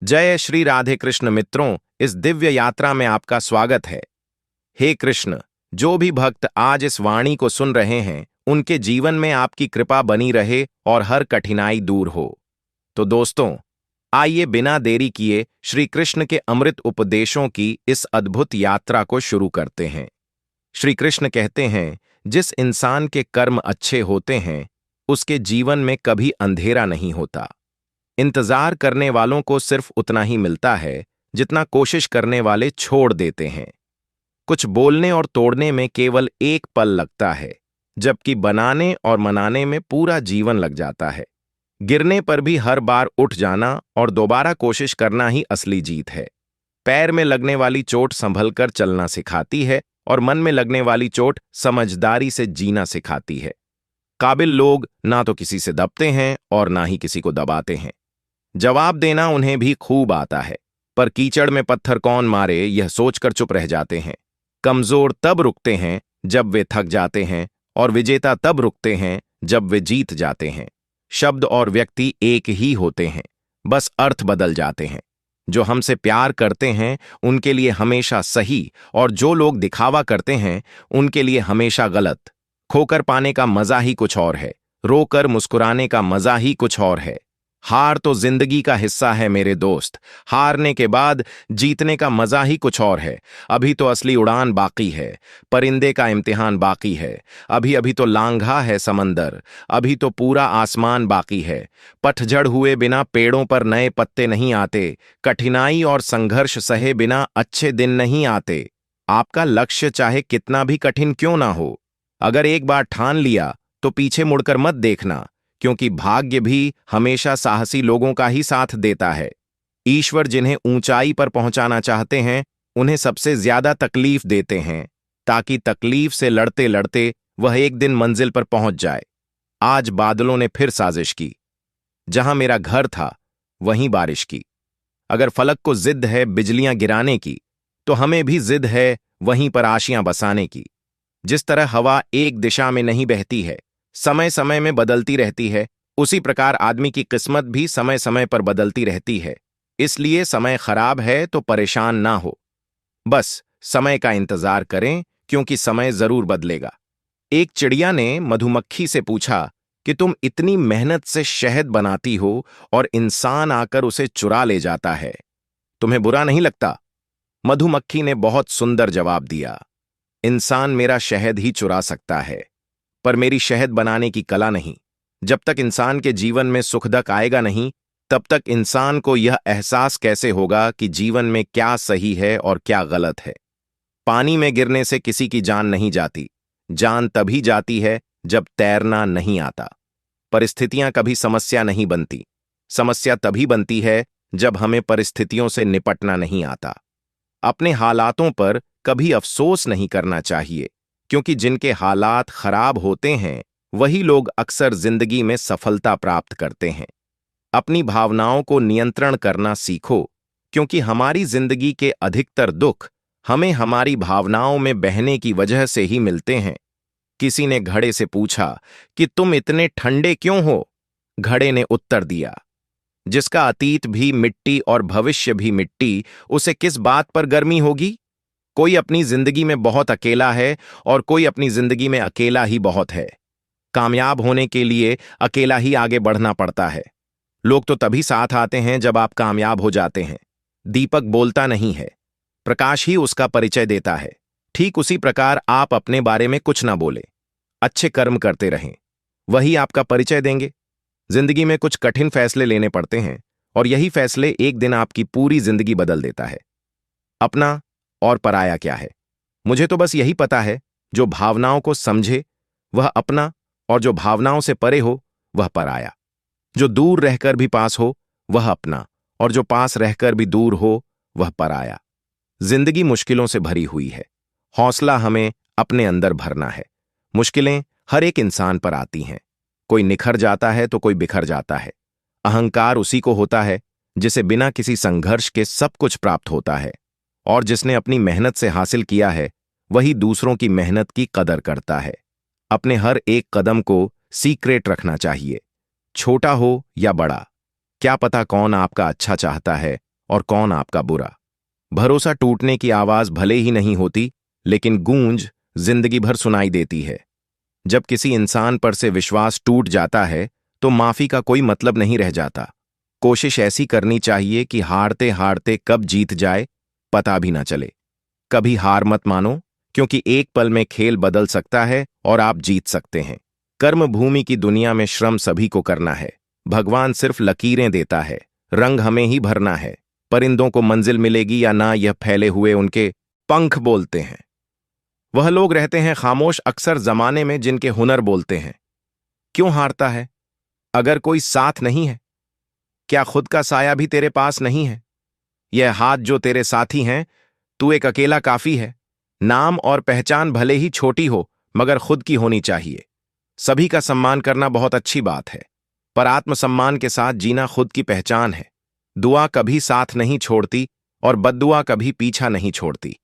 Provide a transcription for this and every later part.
जय श्री राधे कृष्ण मित्रों, इस दिव्य यात्रा में आपका स्वागत है। हे कृष्ण, जो भी भक्त आज इस वाणी को सुन रहे हैं, उनके जीवन में आपकी कृपा बनी रहे और हर कठिनाई दूर हो। तो दोस्तों, आइए बिना देरी किए श्री कृष्ण के अमृत उपदेशों की इस अद्भुत यात्रा को शुरू करते हैं। श्री कृष्ण कहते हैं, जिस इंसान के कर्म अच्छे होते हैं, उसके जीवन में कभी अंधेरा नहीं होता। इंतजार करने वालों को सिर्फ उतना ही मिलता है जितना कोशिश करने वाले छोड़ देते हैं। कुछ बोलने और तोड़ने में केवल एक पल लगता है, जबकि बनाने और मनाने में पूरा जीवन लग जाता है। गिरने पर भी हर बार उठ जाना और दोबारा कोशिश करना ही असली जीत है। पैर में लगने वाली चोट संभल कर चलना सिखाती है और मन में लगने वाली चोट समझदारी से जीना सिखाती है। काबिल लोग ना तो किसी से दबते हैं और ना ही किसी को दबाते हैं। जवाब देना उन्हें भी खूब आता है, पर कीचड़ में पत्थर कौन मारे यह सोचकर चुप रह जाते हैं। कमजोर तब रुकते हैं जब वे थक जाते हैं और विजेता तब रुकते हैं जब वे जीत जाते हैं। शब्द और व्यक्ति एक ही होते हैं, बस अर्थ बदल जाते हैं। जो हमसे प्यार करते हैं उनके लिए हमेशा सही, और जो लोग दिखावा करते हैं उनके लिए हमेशा गलत। खोकर पाने का मजा ही कुछ और है, रोकर मुस्कुराने का मजा ही कुछ और है। हार तो जिंदगी का हिस्सा है मेरे दोस्त। हारने के बाद जीतने का मजा ही कुछ और है। अभी तो असली उड़ान बाकी है, परिंदे का इम्तिहान बाकी है। अभी अभी तो लांघा है समंदर, अभी तो पूरा आसमान बाकी है। पतझड़ हुए बिना पेड़ों पर नए पत्ते नहीं आते। कठिनाई और संघर्ष सहे बिना अच्छे दिन नहीं आते। आपका लक्ष्य चाहे कितना भी कठिन क्यों ना हो, अगर एक बार ठान लिया तो पीछे मुड़कर मत देखना, क्योंकि भाग्य भी हमेशा साहसी लोगों का ही साथ देता है। ईश्वर जिन्हें ऊंचाई पर पहुंचाना चाहते हैं, उन्हें सबसे ज्यादा तकलीफ देते हैं, ताकि तकलीफ से लड़ते लड़ते वह एक दिन मंजिल पर पहुंच जाए। आज बादलों ने फिर साजिश की। जहां मेरा घर था वहीं बारिश की। अगर फलक को जिद है बिजलियां गिराने की, तो हमें भी जिद है वहीं पर आशियां बसाने की। जिस तरह हवा एक दिशा में नहीं बहती है, समय समय में बदलती रहती है, उसी प्रकार आदमी की किस्मत भी समय समय पर बदलती रहती है। इसलिए समय खराब है तो परेशान ना हो, बस समय का इंतजार करें, क्योंकि समय जरूर बदलेगा। एक चिड़िया ने मधुमक्खी से पूछा कि तुम इतनी मेहनत से शहद बनाती हो और इंसान आकर उसे चुरा ले जाता है, तुम्हें बुरा नहीं लगता? मधुमक्खी ने बहुत सुंदर जवाब दिया, इंसान मेरा शहद ही चुरा सकता है, पर मेरी शहद बनाने की कला नहीं। जब तक इंसान के जीवन में सुखदक आएगा नहीं, तब तक इंसान को यह एहसास कैसे होगा कि जीवन में क्या सही है और क्या गलत है। पानी में गिरने से किसी की जान नहीं जाती। जान तभी जाती है जब तैरना नहीं आता। परिस्थितियां कभी समस्या नहीं बनती। समस्या तभी बनती है जब हमें परिस्थितियों से निपटना नहीं आता। अपने हालातों पर कभी अफसोस नहीं करना चाहिए, क्योंकि जिनके हालात खराब होते हैं वही लोग अक्सर जिंदगी में सफलता प्राप्त करते हैं। अपनी भावनाओं को नियंत्रण करना सीखो, क्योंकि हमारी जिंदगी के अधिकतर दुख हमें हमारी भावनाओं में बहने की वजह से ही मिलते हैं। किसी ने घड़े से पूछा कि तुम इतने ठंडे क्यों हो? घड़े ने उत्तर दिया, जिसका अतीत भी मिट्टी और भविष्य भी मिट्टी, उसे किस बात पर गर्मी होगी? कोई अपनी जिंदगी में बहुत अकेला है और कोई अपनी जिंदगी में अकेला ही बहुत है। कामयाब होने के लिए अकेला ही आगे बढ़ना पड़ता है। लोग तो तभी साथ आते हैं जब आप कामयाब हो जाते हैं। दीपक बोलता नहीं है, प्रकाश ही उसका परिचय देता है। ठीक उसी प्रकार आप अपने बारे में कुछ ना बोले, अच्छे कर्म करते रहें, वही आपका परिचय देंगे। जिंदगी में कुछ कठिन फैसले लेने पड़ते हैं, और यही फैसले एक दिन आपकी पूरी जिंदगी बदल देता है। अपना और पराया क्या है? मुझे तो बस यही पता है, जो भावनाओं को समझे वह अपना, और जो भावनाओं से परे हो वह पराया। जो दूर रहकर भी पास हो वह अपना, और जो पास रहकर भी दूर हो वह पराया। जिंदगी मुश्किलों से भरी हुई है, हौसला हमें अपने अंदर भरना है। मुश्किलें हर एक इंसान पर आती हैं, कोई निखर जाता है तो कोई बिखर जाता है। अहंकार उसी को होता है जिसे बिना किसी संघर्ष के सब कुछ प्राप्त होता है, और जिसने अपनी मेहनत से हासिल किया है वही दूसरों की मेहनत की कदर करता है। अपने हर एक कदम को सीक्रेट रखना चाहिए, छोटा हो या बड़ा। क्या पता कौन आपका अच्छा चाहता है और कौन आपका बुरा। भरोसा टूटने की आवाज भले ही नहीं होती, लेकिन गूंज जिंदगी भर सुनाई देती है। जब किसी इंसान पर से विश्वास टूट जाता है तो माफी का कोई मतलब नहीं रह जाता। कोशिश ऐसी करनी चाहिए कि हारते हारते कब जीत जाए पता भी ना चले। कभी हार मत मानो, क्योंकि एक पल में खेल बदल सकता है और आप जीत सकते हैं। कर्म भूमि की दुनिया में श्रम सभी को करना है। भगवान सिर्फ लकीरें देता है, रंग हमें ही भरना है। परिंदों को मंजिल मिलेगी या ना, यह फैले हुए उनके पंख बोलते हैं। वह लोग रहते हैं खामोश अक्सर जमाने में जिनके हुनर बोलते हैं। क्यों हारता है? अगर कोई साथ नहीं है। क्या खुद का साया भी तेरे पास नहीं है? यह हाथ जो तेरे साथी हैं, तू एक अकेला काफी है। नाम और पहचान भले ही छोटी हो, मगर खुद की होनी चाहिए। सभी का सम्मान करना बहुत अच्छी बात है, पर आत्मसम्मान के साथ जीना खुद की पहचान है। दुआ कभी साथ नहीं छोड़ती और बद्दुआ कभी पीछा नहीं छोड़ती।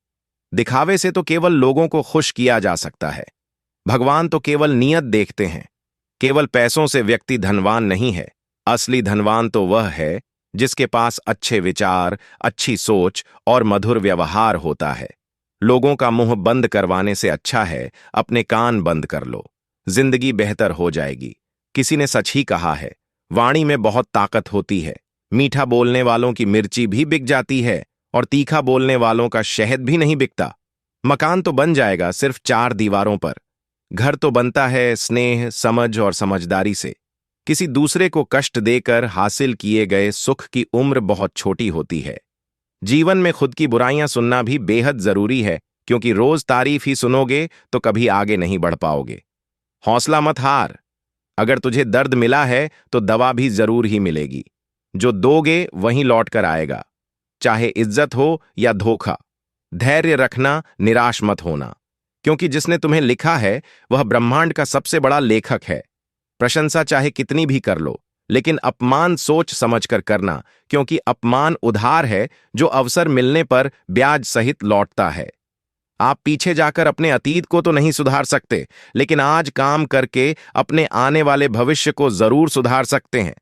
दिखावे से तो केवल लोगों को खुश किया जा सकता है। भगवान तो केवल नियत देखते हैं। केवल पैसों से व्यक्ति धनवान नहीं है। असली धनवान तो वह है जिसके पास अच्छे विचार, अच्छी सोच और मधुर व्यवहार होता है। लोगों का मुंह बंद करवाने से अच्छा है अपने कान बंद कर लो, जिंदगी बेहतर हो जाएगी। किसी ने सच ही कहा है, वाणी में बहुत ताकत होती है। मीठा बोलने वालों की मिर्ची भी बिक जाती है और तीखा बोलने वालों का शहद भी नहीं बिकता। मकान तो बन जाएगा सिर्फ 4 दीवारों पर। घर तो बनता है स्नेह, समझ और समझदारी से। किसी दूसरे को कष्ट देकर हासिल किए गए सुख की उम्र बहुत छोटी होती है। जीवन में खुद की बुराइयां सुनना भी बेहद जरूरी है, क्योंकि रोज तारीफ ही सुनोगे तो कभी आगे नहीं बढ़ पाओगे। हौसला मत हार। अगर तुझे दर्द मिला है तो दवा भी जरूर ही मिलेगी। जो दोगे वहीं लौट कर आएगा, चाहे इज्जत हो या धोखा। धैर्य रखना, निराश मत होना, क्योंकि जिसने तुम्हें लिखा है वह ब्रह्मांड का सबसे बड़ा लेखक है। प्रशंसा चाहे कितनी भी कर लो, लेकिन अपमान सोच समझकर करना, क्योंकि अपमान उधार है जो अवसर मिलने पर ब्याज सहित लौटता है। आप पीछे जाकर अपने अतीत को तो नहीं सुधार सकते, लेकिन आज काम करके अपने आने वाले भविष्य को जरूर सुधार सकते हैं।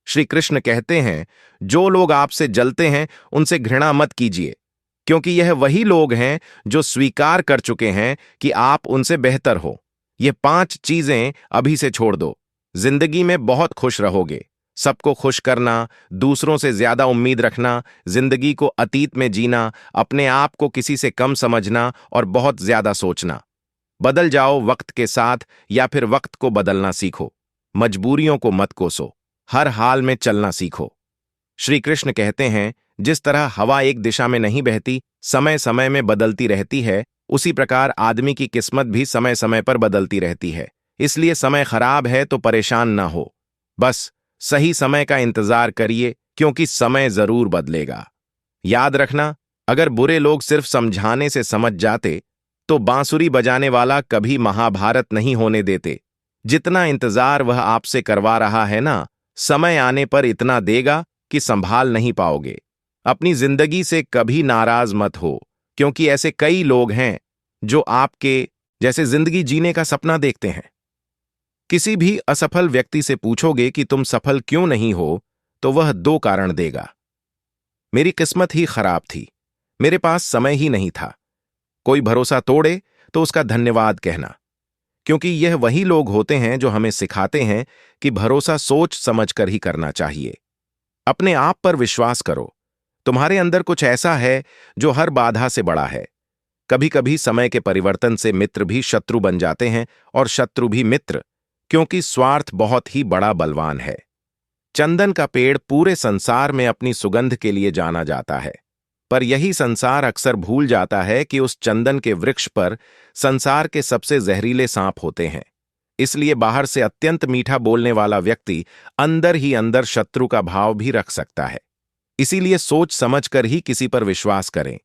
श्री कृष्ण कहते हैं, जो लोग आपसे जलते हैं उनसे घृणा मत कीजिए, क्योंकि यह वही लोग हैं जो स्वीकार कर चुके हैं कि आप उनसे बेहतर हो। ये 5 चीजें अभी से छोड़ दो, जिंदगी में बहुत खुश रहोगे। सबको खुश करना, दूसरों से ज्यादा उम्मीद रखना, जिंदगी को अतीत में जीना, अपने आप को किसी से कम समझना और बहुत ज्यादा सोचना। बदल जाओ वक्त के साथ, या फिर वक्त को बदलना सीखो। मजबूरियों को मत कोसो, हर हाल में चलना सीखो। श्री कृष्ण कहते हैं, जिस तरह हवा एक दिशा में नहीं बहती, समय समय में बदलती रहती है, उसी प्रकार आदमी की किस्मत भी समय समय पर बदलती रहती है। इसलिए समय खराब है तो परेशान ना हो, बस सही समय का इंतजार करिए, क्योंकि समय जरूर बदलेगा। याद रखना, अगर बुरे लोग सिर्फ समझाने से समझ जाते तो बांसुरी बजाने वाला कभी महाभारत नहीं होने देते। जितना इंतजार वह आपसे करवा रहा है ना, समय आने पर इतना देगा कि संभाल नहीं पाओगे। अपनी जिंदगी से कभी नाराज मत हो, क्योंकि ऐसे कई लोग हैं जो आपके जैसे जिंदगी जीने का सपना देखते हैं। किसी भी असफल व्यक्ति से पूछोगे कि तुम सफल क्यों नहीं हो, तो वह 2 कारण देगा। मेरी किस्मत ही खराब थी, मेरे पास समय ही नहीं था। कोई भरोसा तोड़े तो उसका धन्यवाद कहना, क्योंकि यह वही लोग होते हैं जो हमें सिखाते हैं कि भरोसा सोच समझकर ही करना चाहिए। अपने आप पर विश्वास करो, तुम्हारे अंदर कुछ ऐसा है जो हर बाधा से बड़ा है। कभी कभी समय के परिवर्तन से मित्र भी शत्रु बन जाते हैं और शत्रु भी मित्र, क्योंकि स्वार्थ बहुत ही बड़ा बलवान है। चंदन का पेड़ पूरे संसार में अपनी सुगंध के लिए जाना जाता है, पर यही संसार अक्सर भूल जाता है कि उस चंदन के वृक्ष पर संसार के सबसे जहरीले सांप होते हैं। इसलिए बाहर से अत्यंत मीठा बोलने वाला व्यक्ति अंदर ही अंदर शत्रु का भाव भी रख सकता है। इसीलिए सोच समझकर ही किसी पर विश्वास करें।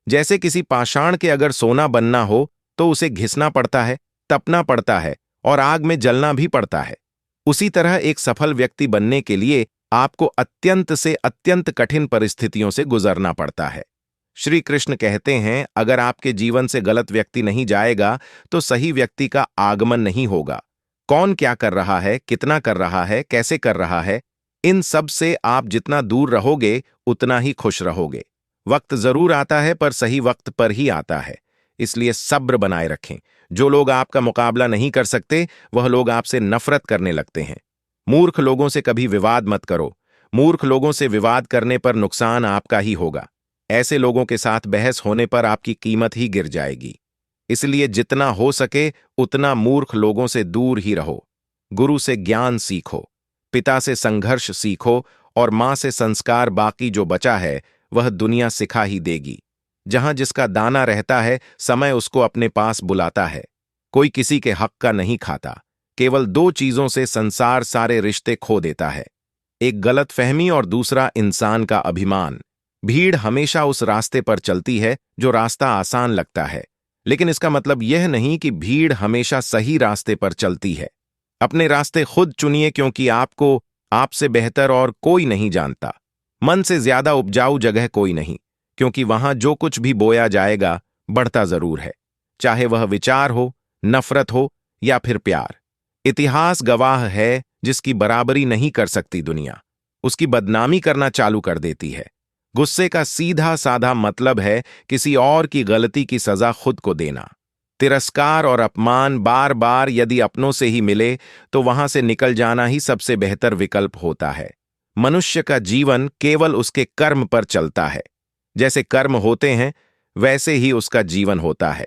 जैसे किसी पाषाण के अगर सोना बनना हो तो उसे घिसना पड़ता है, तपना पड़ता है और आग में जलना भी पड़ता है। उसी तरह एक सफल व्यक्ति बनने के लिए आपको अत्यंत से अत्यंत कठिन परिस्थितियों से गुजरना पड़ता है। श्री कृष्ण कहते हैं, अगर आपके जीवन से गलत व्यक्ति नहीं जाएगा तो सही व्यक्ति का आगमन नहीं होगा। कौन क्या कर रहा है, कितना कर रहा है, कैसे कर रहा है, इन सब से आप जितना दूर रहोगे उतना ही खुश रहोगे। वक्त जरूर आता है पर सही वक्त पर ही आता है, इसलिए सब्र बनाए रखें। जो लोग आपका मुकाबला नहीं कर सकते वह लोग आपसे नफरत करने लगते हैं। मूर्ख लोगों से कभी विवाद मत करो। मूर्ख लोगों से विवाद करने पर नुकसान आपका ही होगा। ऐसे लोगों के साथ बहस होने पर आपकी कीमत ही गिर जाएगी। इसलिए जितना हो सके उतना मूर्ख लोगों से दूर ही रहो। गुरु से ज्ञान सीखो, पिता से संघर्ष सीखो और मां से संस्कार। बाकी जो बचा है वह दुनिया सिखा ही देगी। जहां जिसका दाना रहता है समय उसको अपने पास बुलाता है। कोई किसी के हक का नहीं खाता। केवल दो चीजों से संसार सारे रिश्ते खो देता है, एक गलतफहमी और दूसरा इंसान का अभिमान। भीड़ हमेशा उस रास्ते पर चलती है जो रास्ता आसान लगता है, लेकिन इसका मतलब यह नहीं कि भीड़ हमेशा सही रास्ते पर चलती है। अपने रास्ते खुद चुनिए, क्योंकि आपको आपसे बेहतर और कोई नहीं जानता। मन से ज्यादा उपजाऊ जगह कोई नहीं, क्योंकि वहां जो कुछ भी बोया जाएगा बढ़ता जरूर है, चाहे वह विचार हो, नफरत हो या फिर प्यार। इतिहास गवाह है, जिसकी बराबरी नहीं कर सकती दुनिया, उसकी बदनामी करना चालू कर देती है। गुस्से का सीधा साधा मतलब है किसी और की गलती की सजा खुद को देना। तिरस्कार और अपमान बार बार यदि अपनों से ही मिले तो वहां से निकल जाना ही सबसे बेहतर विकल्प होता है। मनुष्य का जीवन केवल उसके कर्म पर चलता है। जैसे कर्म होते हैं वैसे ही उसका जीवन होता है।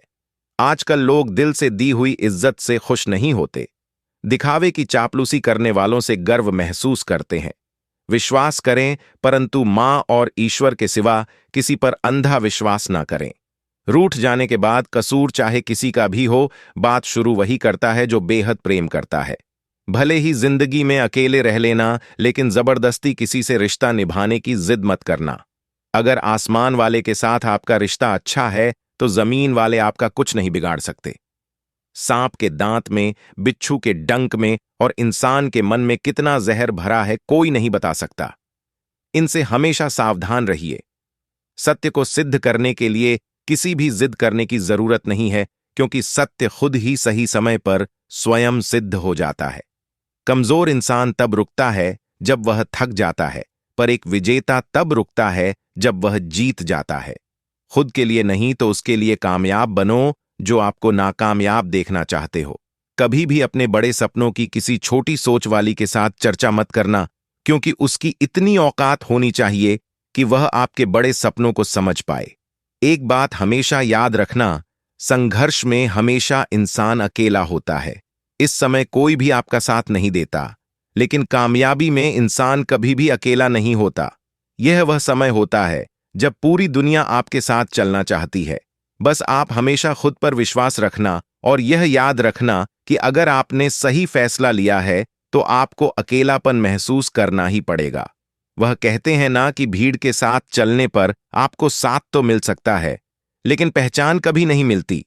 आजकल लोग दिल से दी हुई इज्जत से खुश नहीं होते, दिखावे की चापलूसी करने वालों से गर्व महसूस करते हैं। विश्वास करें, परंतु मां और ईश्वर के सिवा किसी पर अंधा विश्वास ना करें। रूठ जाने के बाद कसूर चाहे किसी का भी हो, बात शुरू वही करता है जो बेहद प्रेम करता है। भले ही जिंदगी में अकेले रह लेना, लेकिन जबरदस्ती किसी से रिश्ता निभाने की जिद मत करना। अगर आसमान वाले के साथ आपका रिश्ता अच्छा है तो जमीन वाले आपका कुछ नहीं बिगाड़ सकते। सांप के दांत में, बिच्छू के डंक में और इंसान के मन में कितना जहर भरा है कोई नहीं बता सकता। इनसे हमेशा सावधान रहिए। सत्य को सिद्ध करने के लिए किसी भी जिद करने की जरूरत नहीं है, क्योंकि सत्य खुद ही सही समय पर स्वयं सिद्ध हो जाता है। कमजोर इंसान तब रुकता है जब वह थक जाता है, पर एक विजेता तब रुकता है जब वह जीत जाता है। खुद के लिए नहीं तो उसके लिए कामयाब बनो जो आपको नाकामयाब देखना चाहते हो। कभी भी अपने बड़े सपनों की किसी छोटी सोच वाली के साथ चर्चा मत करना, क्योंकि उसकी इतनी औकात होनी चाहिए कि वह आपके बड़े सपनों को समझ पाए। एक बात हमेशा याद रखना, संघर्ष में हमेशा इंसान अकेला होता है। इस समय कोई भी आपका साथ नहीं देता, लेकिन कामयाबी में इंसान कभी भी अकेला नहीं होता। यह वह समय होता है जब पूरी दुनिया आपके साथ चलना चाहती है। बस आप हमेशा खुद पर विश्वास रखना और यह याद रखना कि अगर आपने सही फैसला लिया है तो आपको अकेलापन महसूस करना ही पड़ेगा। वह कहते हैं ना कि भीड़ के साथ चलने पर आपको साथ तो मिल सकता है, लेकिन पहचान कभी नहीं मिलती।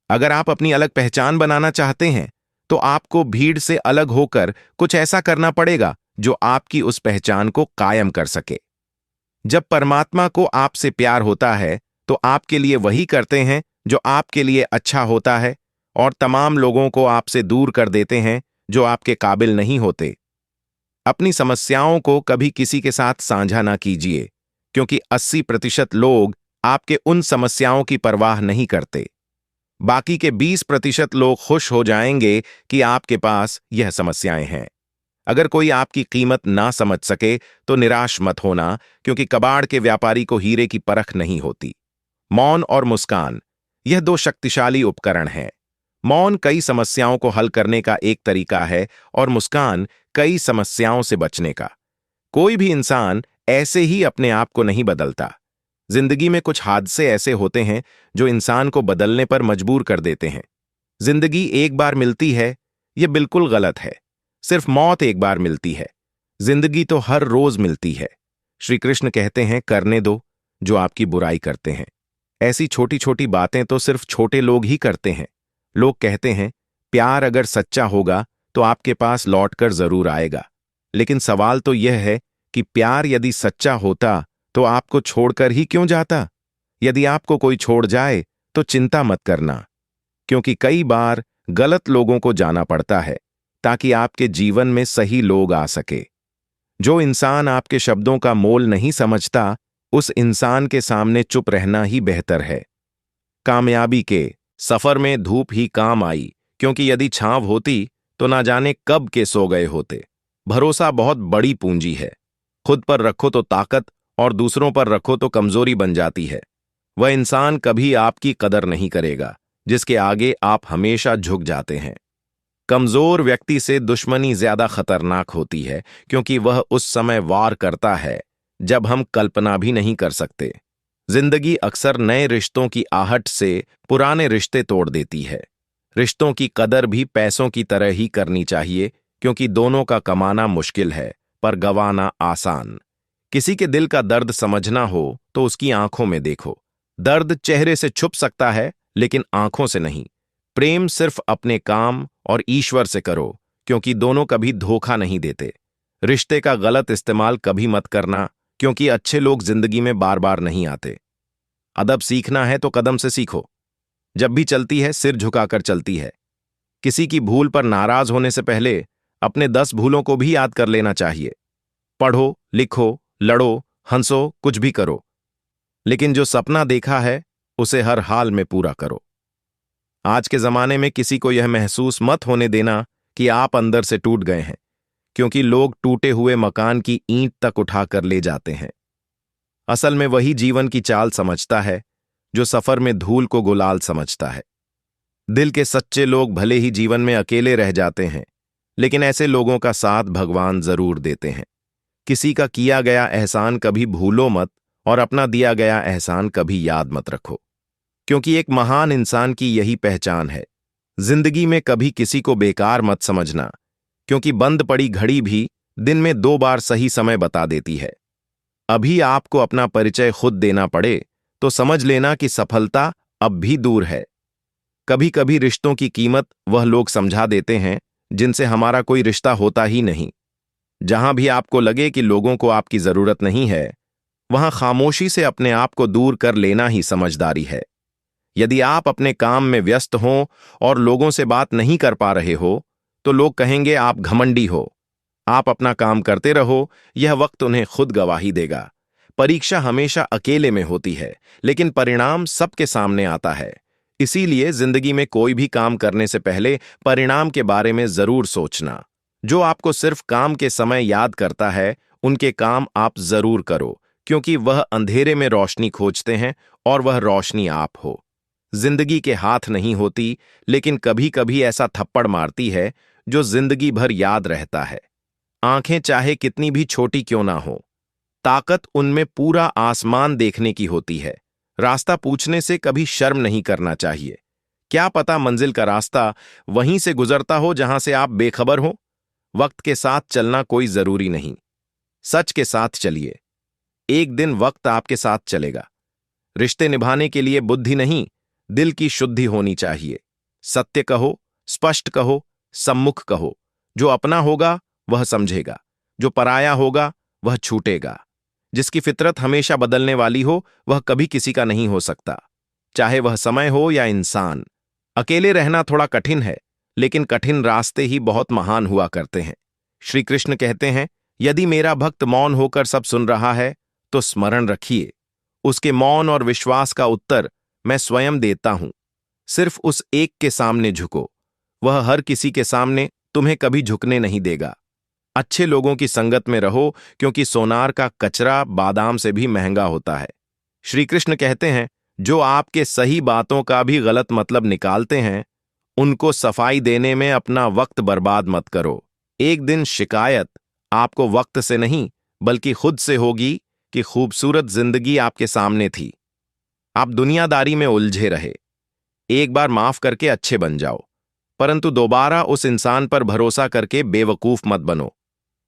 अगर आप अपनी अलग पहचान बनाना चाहते हैं तो आपको भीड़ से अलग होकर कुछ ऐसा करना पड़ेगा जो आपकी उस पहचान को कायम कर सके। जब परमात्मा को आपसे प्यार होता है तो आपके लिए वही करते हैं जो आपके लिए अच्छा होता है, और तमाम लोगों को आपसे दूर कर देते हैं जो आपके काबिल नहीं होते। अपनी समस्याओं को कभी किसी के साथ साझा ना कीजिए, क्योंकि 80% लोग आपके उन समस्याओं की परवाह नहीं करते। बाकी के 20% लोग खुश हो जाएंगे कि आपके पास यह समस्याएं हैं। अगर कोई आपकी कीमत ना समझ सके तो निराश मत होना, क्योंकि कबाड़ के व्यापारी को हीरे की परख नहीं होती। मौन और मुस्कान, यह दो शक्तिशाली उपकरण हैं। मौन कई समस्याओं को हल करने का एक तरीका है और मुस्कान कई समस्याओं से बचने का। कोई भी इंसान ऐसे ही अपने आप को नहीं बदलता। जिंदगी में कुछ हादसे ऐसे होते हैं जो इंसान को बदलने पर मजबूर कर देते हैं। जिंदगी एक बार मिलती है, यह बिल्कुल गलत है। सिर्फ मौत एक बार मिलती है। जिंदगी तो हर रोज मिलती है। श्री कृष्ण कहते हैं, करने दो जो आपकी बुराई करते हैं। ऐसी छोटी छोटी बातें तो सिर्फ छोटे लोग ही करते हैं। लोग कहते हैं प्यार अगर सच्चा होगा तो आपके पास लौटकर जरूर आएगा, लेकिन सवाल तो यह है कि प्यार यदि सच्चा होता तो आपको छोड़कर ही क्यों जाता। यदि आपको कोई छोड़ जाए तो चिंता मत करना, क्योंकि कई बार गलत लोगों को जाना पड़ता है ताकि आपके जीवन में सही लोग आ सके। जो इंसान आपके शब्दों का मोल नहीं समझता, उस इंसान के सामने चुप रहना ही बेहतर है। कामयाबी के सफर में धूप ही काम आई, क्योंकि यदि छांव होती तो ना जाने कब के सो गए होते। भरोसा बहुत बड़ी पूंजी है। खुद पर रखो तो ताकत और दूसरों पर रखो तो कमजोरी बन जाती है। वह इंसान कभी आपकी कदर नहीं करेगा जिसके आगे आप हमेशा झुक जाते हैं। कमजोर व्यक्ति से दुश्मनी ज्यादा खतरनाक होती है, क्योंकि वह उस समय वार करता है जब हम कल्पना भी नहीं कर सकते। जिंदगी अक्सर नए रिश्तों की आहट से पुराने रिश्ते तोड़ देती है। रिश्तों की कदर भी पैसों की तरह ही करनी चाहिए, क्योंकि दोनों का कमाना मुश्किल है पर गंवाना आसान। किसी के दिल का दर्द समझना हो तो उसकी आंखों में देखो। दर्द चेहरे से छुप सकता है, लेकिन आंखों से नहीं। प्रेम सिर्फ अपने काम और ईश्वर से करो, क्योंकि दोनों कभी धोखा नहीं देते। रिश्ते का गलत इस्तेमाल कभी मत करना, क्योंकि अच्छे लोग जिंदगी में बार बार नहीं आते। अदब सीखना है तो कदम से सीखो। जब भी चलती है सिर झुकाकर चलती है। किसी की भूल पर नाराज होने से पहले अपने 10 भूलों को भी याद कर लेना चाहिए। पढ़ो, लिखो, लड़ो, हंसो, कुछ भी करो, लेकिन जो सपना देखा है उसे हर हाल में पूरा करो। आज के जमाने में किसी को यह महसूस मत होने देना कि आप अंदर से टूट गए हैं, क्योंकि लोग टूटे हुए मकान की ईंट तक उठाकर ले जाते हैं। असल में वही जीवन की चाल समझता है जो सफर में धूल को गुलाल समझता है। दिल के सच्चे लोग भले ही जीवन में अकेले रह जाते हैं, लेकिन ऐसे लोगों का साथ भगवान जरूर देते हैं। किसी का किया गया एहसान कभी भूलो मत, और अपना दिया गया एहसान कभी याद मत रखो, क्योंकि एक महान इंसान की यही पहचान है। जिंदगी में कभी किसी को बेकार मत समझना, क्योंकि बंद पड़ी घड़ी भी दिन में 2 बार सही समय बता देती है। अभी आपको अपना परिचय खुद देना पड़े तो समझ लेना कि सफलता अब भी दूर है। कभी कभी रिश्तों की कीमत वह लोग समझा देते हैं जिनसे हमारा कोई रिश्ता होता ही नहीं। जहां भी आपको लगे कि लोगों को आपकी जरूरत नहीं है, वहां खामोशी से अपने आप को दूर कर लेना ही समझदारी है। यदि आप अपने काम में व्यस्त हों और लोगों से बात नहीं कर पा रहे हो, तो लोग कहेंगे आप घमंडी हो। आप अपना काम करते रहो, यह वक्त उन्हें खुद गवाही देगा। परीक्षा हमेशा अकेले में होती है, लेकिन परिणाम सबके सामने आता है। इसीलिए जिंदगी में कोई भी काम करने से पहले परिणाम के बारे में जरूर सोचना। जो आपको सिर्फ काम के समय याद करता है, उनके काम आप जरूर करो, क्योंकि वह अंधेरे में रोशनी खोजते हैं और वह रोशनी आप हो। जिंदगी के हाथ नहीं होती, लेकिन कभी कभी ऐसा थप्पड़ मारती है जो जिंदगी भर याद रहता है। आंखें चाहे कितनी भी छोटी क्यों ना हो, ताकत उनमें पूरा आसमान देखने की होती है। रास्ता पूछने से कभी शर्म नहीं करना चाहिए। क्या पता मंजिल का रास्ता वहीं से गुजरता हो जहां से आप बेखबर हो। वक्त के साथ चलना कोई जरूरी नहीं, सच के साथ चलिए। एक दिन वक्त आपके साथ चलेगा। रिश्ते निभाने के लिए बुद्धि नहीं, दिल की शुद्धि होनी चाहिए। सत्य कहो, स्पष्ट कहो, सम्मुख कहो। जो अपना होगा वह समझेगा, जो पराया होगा वह छूटेगा। जिसकी फितरत हमेशा बदलने वाली हो, वह कभी किसी का नहीं हो सकता, चाहे वह समय हो या इंसान। अकेले रहना थोड़ा कठिन है, लेकिन कठिन रास्ते ही बहुत महान हुआ करते हैं। श्री कृष्ण कहते हैं, यदि मेरा भक्त मौन होकर सब सुन रहा है तो स्मरण रखिए, उसके मौन और विश्वास का उत्तर मैं स्वयं देता हूं। सिर्फ उस एक के सामने झुको, वह हर किसी के सामने तुम्हें कभी झुकने नहीं देगा। अच्छे लोगों की संगत में रहो, क्योंकि सोनार का कचरा बादाम से भी महंगा होता है। श्री कृष्ण कहते हैं, जो आपके सही बातों का भी गलत मतलब निकालते हैं, उनको सफाई देने में अपना वक्त बर्बाद मत करो। एक दिन शिकायत आपको वक्त से नहीं बल्कि खुद से होगी कि खूबसूरत जिंदगी आपके सामने थी। आप दुनियादारी में उलझे रहे। एक बार माफ करके अच्छे बन जाओ, परंतु दोबारा उस इंसान पर भरोसा करके बेवकूफ मत बनो।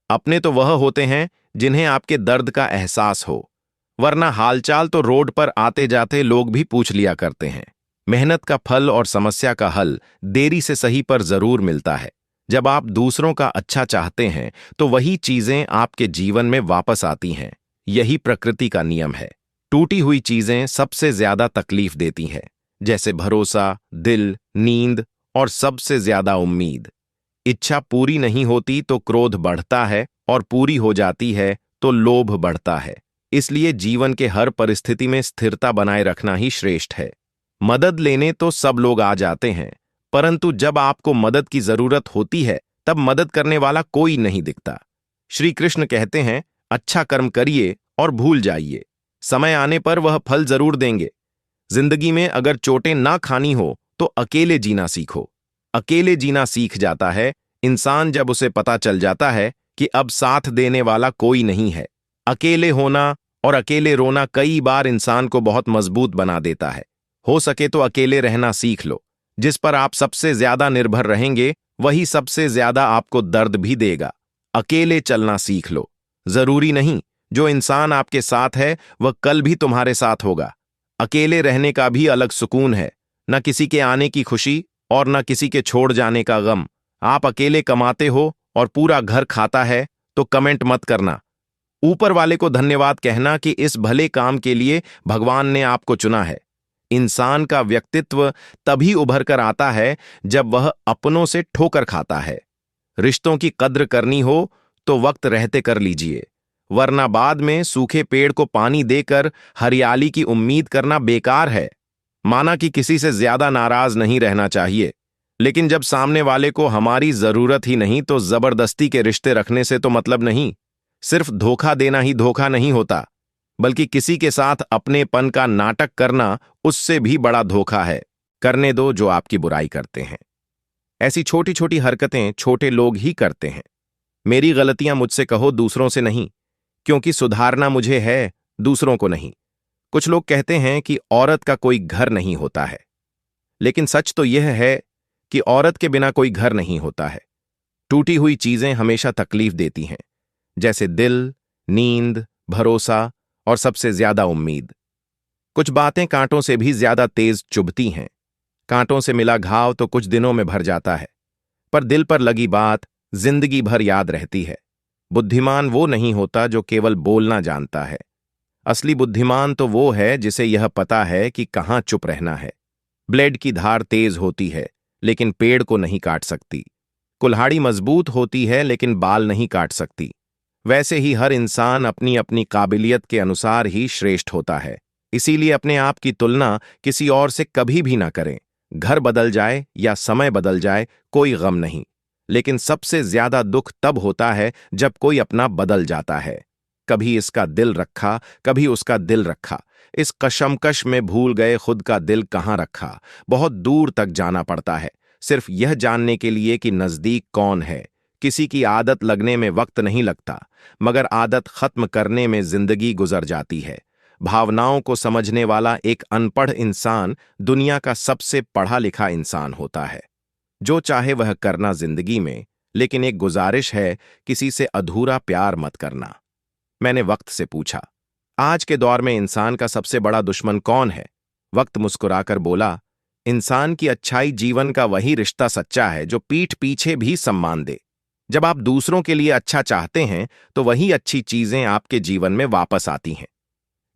अपने तो वह होते हैं जिन्हें आपके दर्द का एहसास हो, वरना हालचाल तो रोड पर आते जाते लोग भी पूछ लिया करते हैं। मेहनत का फल और समस्या का हल देरी से सही पर जरूर मिलता है। जब आप दूसरों का अच्छा चाहते हैं तो वही चीजें आपके जीवन में वापस आती हैं। यही प्रकृति का नियम है। टूटी हुई चीजें सबसे ज्यादा तकलीफ देती हैं, जैसे भरोसा, दिल, नींद और सबसे ज्यादा उम्मीद। इच्छा पूरी नहीं होती तो क्रोध बढ़ता है और पूरी हो जाती है तो लोभ बढ़ता है। इसलिए जीवन के हर परिस्थिति में स्थिरता बनाए रखना ही श्रेष्ठ है। मदद लेने तो सब लोग आ जाते हैं, परंतु जब आपको मदद की जरूरत होती है तब मदद करने वाला कोई नहीं दिखता। श्री कृष्ण कहते हैं, अच्छा कर्म करिए और भूल जाइए, समय आने पर वह फल जरूर देंगे। जिंदगी में अगर चोटें ना खानी हो तो अकेले जीना सीखो। अकेले जीना सीख जाता है इंसान जब उसे पता चल जाता है कि अब साथ देने वाला कोई नहीं है। अकेले होना और अकेले रोना कई बार इंसान को बहुत मजबूत बना देता है। हो सके तो अकेले रहना सीख लो। जिस पर आप सबसे ज्यादा निर्भर रहेंगे वही सबसे ज्यादा आपको दर्द भी देगा। अकेले चलना सीख लो। जरूरी नहीं जो इंसान आपके साथ है वह कल भी तुम्हारे साथ होगा। अकेले रहने का भी अलग सुकून है, न किसी के आने की खुशी और न किसी के छोड़ जाने का गम। आप अकेले कमाते हो और पूरा घर खाता है तो कमेंट मत करना। ऊपर वाले को धन्यवाद कहना कि इस भले काम के लिए भगवान ने आपको चुना है। इंसान का व्यक्तित्व तभी उभर कर आता है जब वह अपनों से ठोकर खाता है। रिश्तों की कद्र करनी हो तो वक्त रहते कर लीजिए, वरना बाद में सूखे पेड़ को पानी देकर हरियाली की उम्मीद करना बेकार है। माना कि किसी से ज्यादा नाराज नहीं रहना चाहिए, लेकिन जब सामने वाले को हमारी जरूरत ही नहीं तो जबरदस्ती के रिश्ते रखने से तो मतलब नहीं। सिर्फ धोखा देना ही धोखा नहीं होता, बल्कि किसी के साथ अपनेपन का नाटक करना उससे भी बड़ा धोखा है। करने दो जो आपकी बुराई करते हैं। ऐसी छोटी छोटी हरकतें छोटे लोग ही करते हैं। मेरी गलतियां मुझसे कहो, दूसरों से नहीं, क्योंकि सुधारना मुझे है, दूसरों को नहीं। कुछ लोग कहते हैं कि औरत का कोई घर नहीं होता है, लेकिन सच तो यह है कि औरत के बिना कोई घर नहीं होता है। टूटी हुई चीजें हमेशा तकलीफ देती हैं, जैसे दिल, नींद, भरोसा और सबसे ज्यादा उम्मीद। कुछ बातें कांटों से भी ज्यादा तेज चुभती हैं। कांटों से मिला घाव तो कुछ दिनों में भर जाता है, पर दिल पर लगी बात जिंदगी भर याद रहती है। बुद्धिमान वो नहीं होता जो केवल बोलना जानता है। असली बुद्धिमान तो वो है जिसे यह पता है कि कहां चुप रहना है। ब्लेड की धार तेज होती है, लेकिन पेड़ को नहीं काट सकती। कुल्हाड़ी मजबूत होती है, लेकिन बाल नहीं काट सकती। वैसे ही हर इंसान अपनी अपनी काबिलियत के अनुसार ही श्रेष्ठ होता है। इसीलिए अपने आप की तुलना किसी और से कभी भी ना करें। घर बदल जाए या समय बदल जाए कोई गम नहीं, लेकिन सबसे ज्यादा दुख तब होता है जब कोई अपना बदल जाता है। कभी इसका दिल रखा, कभी उसका दिल रखा। इस कशमकश में भूल गए खुद का दिल कहाँ रखा। बहुत दूर तक जाना पड़ता है सिर्फ यह जानने के लिए कि नजदीक कौन है। किसी की आदत लगने में वक्त नहीं लगता, मगर आदत खत्म करने में जिंदगी गुजर जाती है। भावनाओं को समझने वाला एक अनपढ़ इंसान दुनिया का सबसे पढ़ा लिखा इंसान होता है। जो चाहे वह करना जिंदगी में, लेकिन एक गुजारिश है, किसी से अधूरा प्यार मत करना। मैंने वक्त से पूछा, आज के दौर में इंसान का सबसे बड़ा दुश्मन कौन है? वक्त मुस्कुराकर बोला, इंसान की अच्छाई जीवन का वही रिश्ता सच्चा है जो पीठ पीछे भी सम्मान दे। जब आप दूसरों के लिए अच्छा चाहते हैं तो वही अच्छी चीजें आपके जीवन में वापस आती हैं।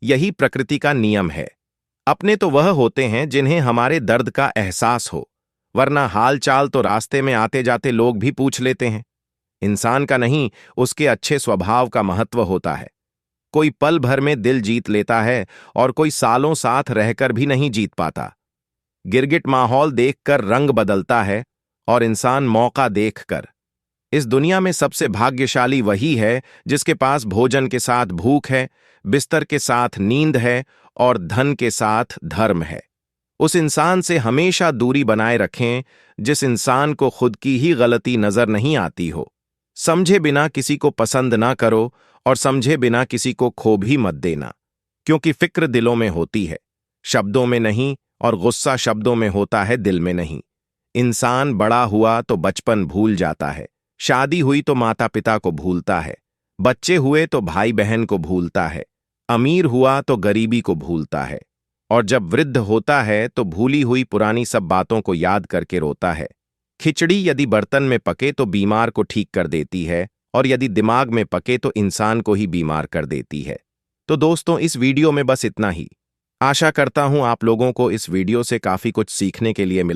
यही प्रकृति का नियम है। अपने तो वह होते हैं जिन्हें हमारे दर्द का एहसास हो, वरना हाल चाल तो रास्ते में आते जाते लोग भी पूछ लेते हैं। इंसान का नहीं, उसके अच्छे स्वभाव का महत्व होता है। कोई पल भर में दिल जीत लेता है और कोई सालों साथ रहकर भी नहीं जीत पाता। गिरगिट माहौल देखकर रंग बदलता है और इंसान मौका देखकर। इस दुनिया में सबसे भाग्यशाली वही है जिसके पास भोजन के साथ भूख है, बिस्तर के साथ नींद है और धन के साथ धर्म है। उस इंसान से हमेशा दूरी बनाए रखें जिस इंसान को खुद की ही गलती नजर नहीं आती हो। समझे बिना किसी को पसंद ना करो और समझे बिना किसी को खो भी मत देना, क्योंकि फिक्र दिलों में होती है, शब्दों में नहीं, और गुस्सा शब्दों में होता है, दिल में नहीं। इंसान बड़ा हुआ तो बचपन भूल जाता है, शादी हुई तो माता पिता को भूलता है, बच्चे हुए तो भाई बहन को भूलता है, अमीर हुआ तो गरीबी को भूलता है, और जब वृद्ध होता है तो भूली हुई पुरानी सब बातों को याद करके रोता है। खिचड़ी यदि बर्तन में पके तो बीमार को ठीक कर देती है, और यदि दिमाग में पके तो इंसान को ही बीमार कर देती है। तो दोस्तों, इस वीडियो में बस इतना ही। आशा करता हूं आप लोगों को इस वीडियो से काफी कुछ सीखने के लिए मिला।